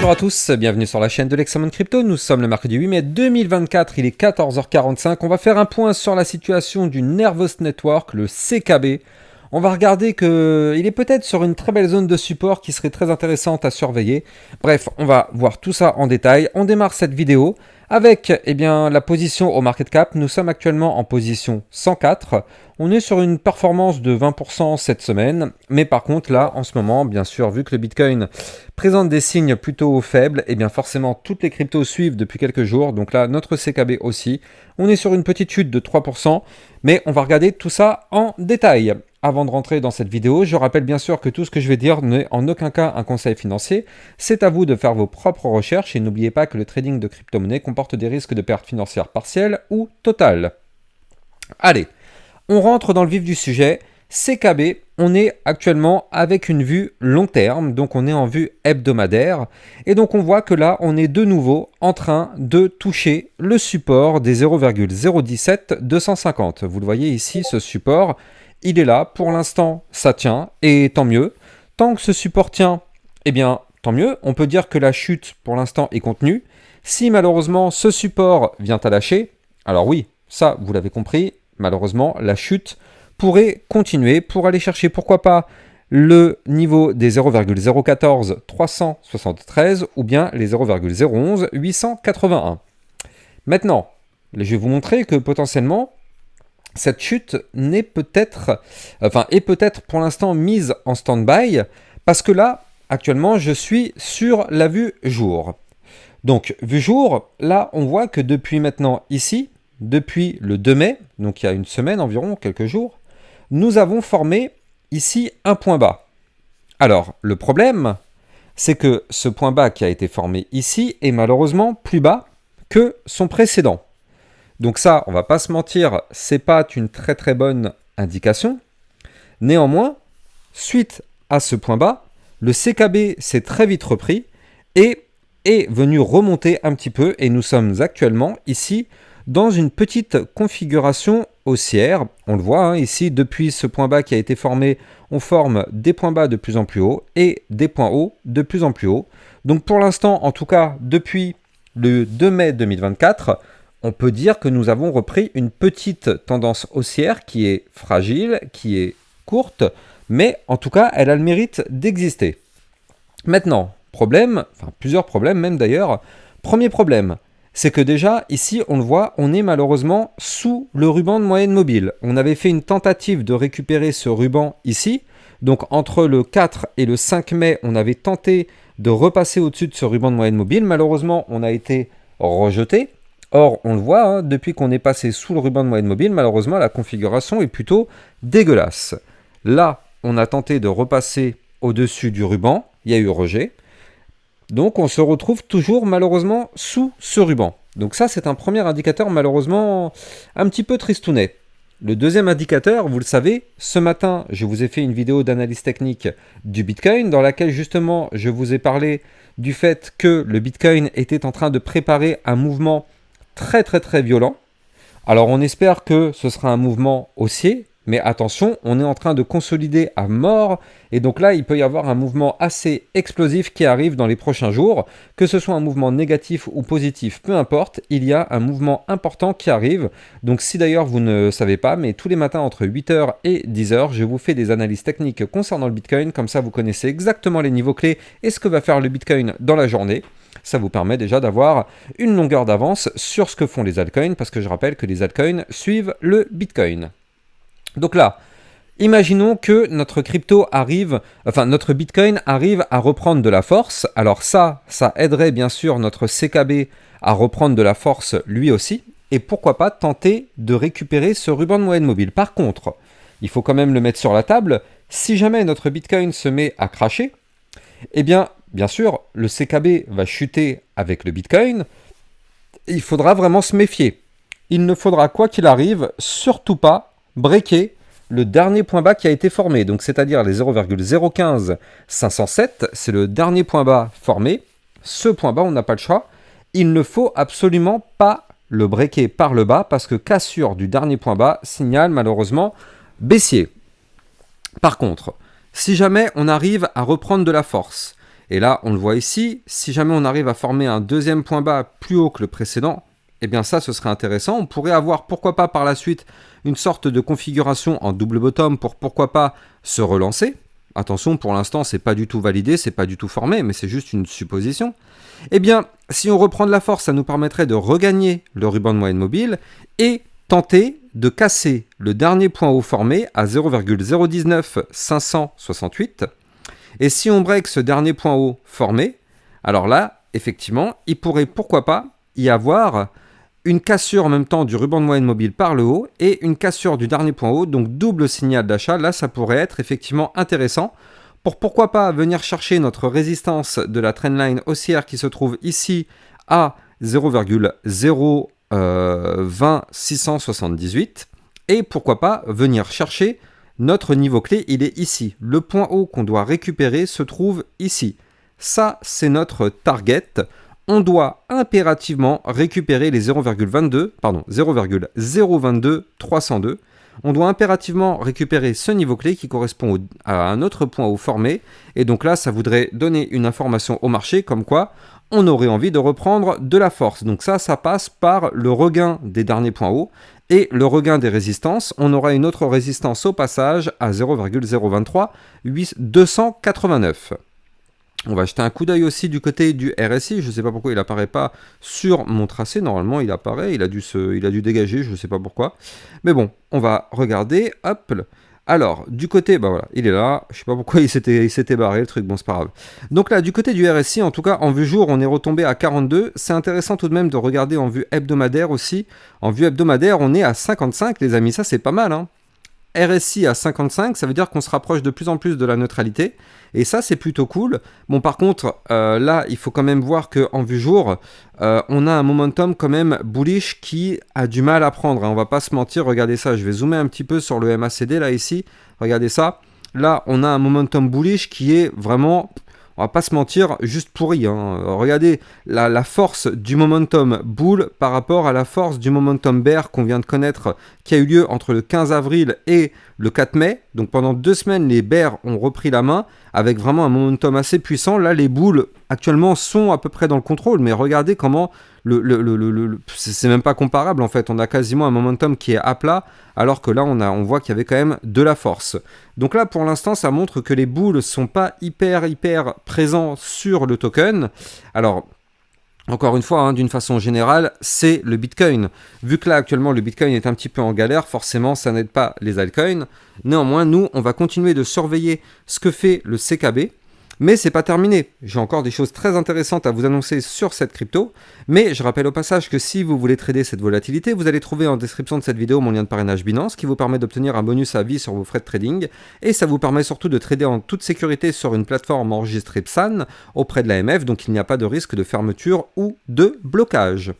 Bonjour à tous, bienvenue sur la chaîne de Lexamon Crypto. Nous sommes le mercredi 8 mai 2024, il est 14h45. On va faire un point sur la situation du Nervous Network, le CKB. On va regarder qu'il est peut-être sur une très belle zone de support qui serait très intéressante à surveiller. Bref, on va voir tout ça en détail. On démarre cette vidéo avec la position au market cap. Nous sommes actuellement en position 104. On est sur une performance de 20% cette semaine. Mais par contre, là, en ce moment, bien sûr, vu que le Bitcoin présente des signes plutôt faibles, forcément, toutes les cryptos suivent depuis quelques jours. Donc là, notre CKB aussi. On est sur une petite chute de 3%. Mais on va regarder tout ça en détail. Avant de rentrer dans cette vidéo, je rappelle bien sûr que tout ce que je vais dire n'est en aucun cas un conseil financier. C'est à vous de faire vos propres recherches et n'oubliez pas que le trading de crypto-monnaie comporte des risques de pertes financières partielles ou totales. Allez, on rentre dans le vif du sujet. CKB, on est actuellement avec une vue long terme, donc on est en vue hebdomadaire. Et donc on voit que là, on est de nouveau en train de toucher le support des 0,017250. Vous le voyez ici, ce support. Il est là, pour l'instant, ça tient, et tant mieux. Tant que ce support tient, tant mieux. On peut dire que la chute, pour l'instant, est contenue. Si malheureusement, ce support vient à lâcher, alors oui, ça, vous l'avez compris, malheureusement, la chute pourrait continuer pour aller chercher, pourquoi pas, le niveau des 0,014373 ou bien les 0,011 881. Maintenant, je vais vous montrer que potentiellement, cette chute est peut-être pour l'instant mise en stand-by parce que là, actuellement, je suis sur la vue jour. Donc, vue jour, là, on voit que depuis maintenant ici, depuis le 2 mai, donc il y a une semaine environ, quelques jours, nous avons formé ici un point bas. Alors, le problème, c'est que ce point bas qui a été formé ici est malheureusement plus bas que son précédent. Donc ça, on va pas se mentir, c'est pas une très très bonne indication. Néanmoins, suite à ce point bas, le CKB s'est très vite repris et est venu remonter un petit peu et nous sommes actuellement ici dans une petite configuration haussière. On le voit ici, depuis ce point bas qui a été formé, on forme des points bas de plus en plus hauts et des points hauts de plus en plus hauts. Donc pour l'instant, en tout cas depuis le 2 mai 2024, on peut dire que nous avons repris une petite tendance haussière qui est fragile, qui est courte, mais en tout cas, elle a le mérite d'exister. Maintenant, plusieurs problèmes même d'ailleurs. Premier problème, c'est que déjà, ici, on le voit, on est malheureusement sous le ruban de moyenne mobile. On avait fait une tentative de récupérer ce ruban ici. Donc, entre le 4 et le 5 mai, on avait tenté de repasser au-dessus de ce ruban de moyenne mobile. Malheureusement, on a été rejeté. Or, on le voit, depuis qu'on est passé sous le ruban de moyenne mobile, malheureusement, la configuration est plutôt dégueulasse. Là, on a tenté de repasser au-dessus du ruban, il y a eu rejet. Donc, on se retrouve toujours, malheureusement, sous ce ruban. Donc ça, c'est un premier indicateur, malheureusement, un petit peu tristounet. Le deuxième indicateur, vous le savez, ce matin, je vous ai fait une vidéo d'analyse technique du Bitcoin, dans laquelle, justement, je vous ai parlé du fait que le Bitcoin était en train de préparer un mouvement très très très violent. Alors on espère que ce sera un mouvement haussier, mais attention, on est en train de consolider à mort, et donc là il peut y avoir un mouvement assez explosif qui arrive dans les prochains jours, que ce soit un mouvement négatif ou positif, peu importe, il y a un mouvement important qui arrive. Donc si d'ailleurs vous ne savez pas, mais tous les matins entre 8h et 10h, je vous fais des analyses techniques concernant le Bitcoin, comme ça vous connaissez exactement les niveaux clés et ce que va faire le Bitcoin dans la journée. Ça vous permet déjà d'avoir une longueur d'avance sur ce que font les altcoins, parce que je rappelle que les altcoins suivent le Bitcoin. Donc là, imaginons que notre Bitcoin arrive à reprendre de la force. Alors ça aiderait bien sûr notre CKB à reprendre de la force lui aussi. Et pourquoi pas tenter de récupérer ce ruban de moyenne mobile. Par contre, il faut quand même le mettre sur la table. Si jamais notre Bitcoin se met à cracher, bien sûr, le CKB va chuter avec le Bitcoin. Il faudra vraiment se méfier. Il ne faudra, quoi qu'il arrive, surtout pas breaker le dernier point bas qui a été formé. Donc, c'est-à-dire les 0,01507, c'est le dernier point bas formé. Ce point bas, on n'a pas le choix. Il ne faut absolument pas le breaker par le bas parce que cassure du dernier point bas signale malheureusement baissier. Par contre, si jamais on arrive à reprendre de la force Et là, on le voit ici, si jamais on arrive à former un deuxième point bas plus haut que le précédent, eh bien ça, ce serait intéressant. On pourrait avoir, pourquoi pas par la suite, une sorte de configuration en double bottom pour pourquoi pas se relancer. Attention, pour l'instant, c'est pas du tout validé, c'est pas du tout formé, mais c'est juste une supposition. Eh bien, si on reprend de la force, ça nous permettrait de regagner le ruban de moyenne mobile et tenter de casser le dernier point haut formé à 0,019568. Et si on break ce dernier point haut formé, alors là, effectivement, il pourrait pourquoi pas y avoir une cassure en même temps du ruban de moyenne mobile par le haut et une cassure du dernier point haut, donc double signal d'achat. Là, ça pourrait être effectivement intéressant pour pourquoi pas venir chercher notre résistance de la trendline haussière qui se trouve ici à 0,020678 et pourquoi pas venir chercher notre niveau clé, il est ici. Le point haut qu'on doit récupérer se trouve ici. Ça, c'est notre target. On doit impérativement récupérer les 0,022,302. On doit impérativement récupérer ce niveau clé qui correspond à un autre point haut formé. Et donc là, ça voudrait donner une information au marché comme quoi on aurait envie de reprendre de la force. Donc ça passe par le regain des derniers points hauts et le regain des résistances. On aura une autre résistance au passage à 0,023,289. On va jeter un coup d'œil aussi du côté du RSI. Je ne sais pas pourquoi il n'apparaît pas sur mon tracé. Normalement, il apparaît. Il a dû dégager. Je ne sais pas pourquoi. Mais bon, on va regarder. Hop. Alors, du côté, bah voilà, il est là. Je ne sais pas pourquoi il s'était barré, le truc. Bon, c'est pas grave. Donc là, du côté du RSI, en tout cas, en vue jour, on est retombé à 42. C'est intéressant tout de même de regarder en vue hebdomadaire aussi. En vue hebdomadaire, on est à 55, les amis. Ça, c'est pas mal, hein. RSI à 55, ça veut dire qu'on se rapproche de plus en plus de la neutralité. Et ça, c'est plutôt cool. Bon, par contre, là, il faut quand même voir qu'en vue jour, on a un momentum quand même bullish qui a du mal à prendre. Hein. On va pas se mentir, regardez ça. Je vais zoomer un petit peu sur le MACD, là, ici. Regardez ça. Là, on a un momentum bullish qui est vraiment... On va pas se mentir, juste pourri. Hein. Regardez la force du momentum bull par rapport à la force du momentum bear qu'on vient de connaître, qui a eu lieu entre le 15 avril et le 4 mai. Donc pendant 2 semaines, les bears ont repris la main avec vraiment un momentum assez puissant. Là, les bulls actuellement sont à peu près dans le contrôle, mais regardez comment c'est même pas comparable en fait. On a quasiment un momentum qui est à plat, alors que là, on voit qu'il y avait quand même de la force. Donc là, pour l'instant, ça montre que les bulls sont pas hyper présents sur le token. Alors, encore une fois, hein, d'une façon générale, c'est le Bitcoin. Vu que là, actuellement, le Bitcoin est un petit peu en galère, forcément, ça n'aide pas les altcoins. Néanmoins, nous, on va continuer de surveiller ce que fait le CKB. Mais c'est pas terminé. J'ai encore des choses très intéressantes à vous annoncer sur cette crypto. Mais je rappelle au passage que si vous voulez trader cette volatilité, vous allez trouver en description de cette vidéo mon lien de parrainage Binance qui vous permet d'obtenir un bonus à vie sur vos frais de trading. Et ça vous permet surtout de trader en toute sécurité sur une plateforme enregistrée PSAN auprès de l'AMF. Donc il n'y a pas de risque de fermeture ou de blocage.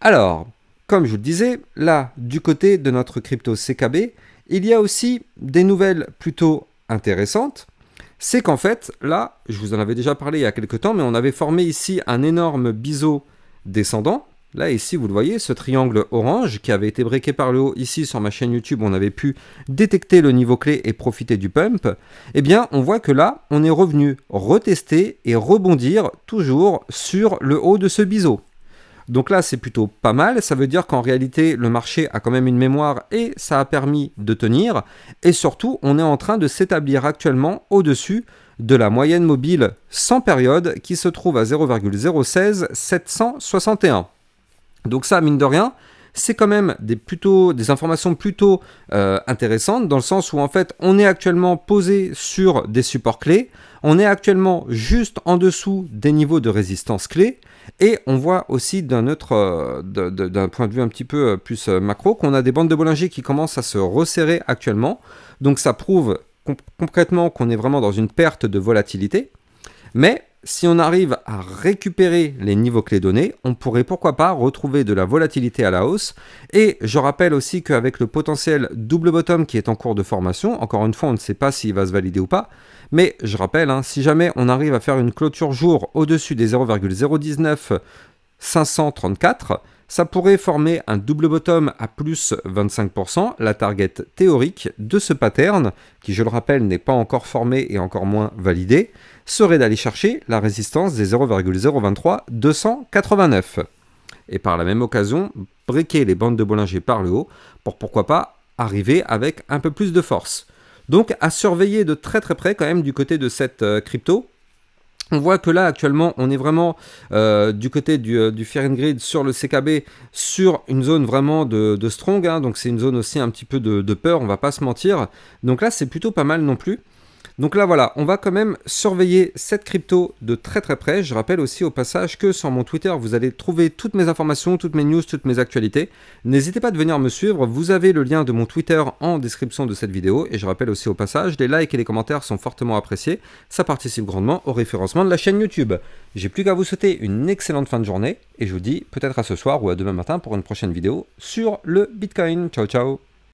Alors, comme je vous le disais, là, du côté de notre crypto CKB, il y a aussi des nouvelles plutôt intéressantes. C'est qu'en fait, là, je vous en avais déjà parlé il y a quelques temps, mais on avait formé ici un énorme biseau descendant. Là, ici, vous le voyez, ce triangle orange qui avait été breaké par le haut. Ici, sur ma chaîne YouTube, on avait pu détecter le niveau clé et profiter du pump. Eh bien, on voit que là, on est revenu retester et rebondir toujours sur le haut de ce biseau. Donc là, c'est plutôt pas mal. Ça veut dire qu'en réalité, le marché a quand même une mémoire et ça a permis de tenir. Et surtout, on est en train de s'établir actuellement au-dessus de la moyenne mobile sans période qui se trouve à 0,016761. Donc ça, mine de rien, c'est quand même des informations plutôt intéressantes dans le sens où en fait, on est actuellement posé sur des supports clés. On est actuellement juste en dessous des niveaux de résistance clés. Et on voit aussi d'un point de vue un petit peu plus macro qu'on a des bandes de Bollinger qui commencent à se resserrer actuellement. Donc ça prouve concrètement qu'on est vraiment dans une perte de volatilité. Mais si on arrive à récupérer les niveaux clés donnés, on pourrait pourquoi pas retrouver de la volatilité à la hausse. Et je rappelle aussi qu'avec le potentiel double bottom qui est en cours de formation, encore une fois on ne sait pas s'il va se valider ou pas, mais je rappelle, hein, si jamais on arrive à faire une clôture jour au-dessus des 0,019 534, Ça pourrait former un double bottom à plus 25%, la target théorique de ce pattern, qui je le rappelle n'est pas encore formé et encore moins validé, serait d'aller chercher la résistance des 0,023 289. Et par la même occasion, breaker les bandes de Bollinger par le haut pour pourquoi pas arriver avec un peu plus de force. Donc à surveiller de très très près quand même du côté de cette crypto. On voit que là, actuellement, on est vraiment du côté du Fear and Greed sur le CKB, sur une zone vraiment de strong, hein, donc c'est une zone aussi un petit peu de peur, on va pas se mentir. Donc là, c'est plutôt pas mal non plus. Donc là, voilà, on va quand même surveiller cette crypto de très très près. Je rappelle aussi au passage que sur mon Twitter, vous allez trouver toutes mes informations, toutes mes news, toutes mes actualités. N'hésitez pas de venir me suivre, vous avez le lien de mon Twitter en description de cette vidéo. Et je rappelle aussi au passage, les likes et les commentaires sont fortement appréciés. Ça participe grandement au référencement de la chaîne YouTube. J'ai plus qu'à vous souhaiter une excellente fin de journée. Et je vous dis peut-être à ce soir ou à demain matin pour une prochaine vidéo sur le Bitcoin. Ciao ciao.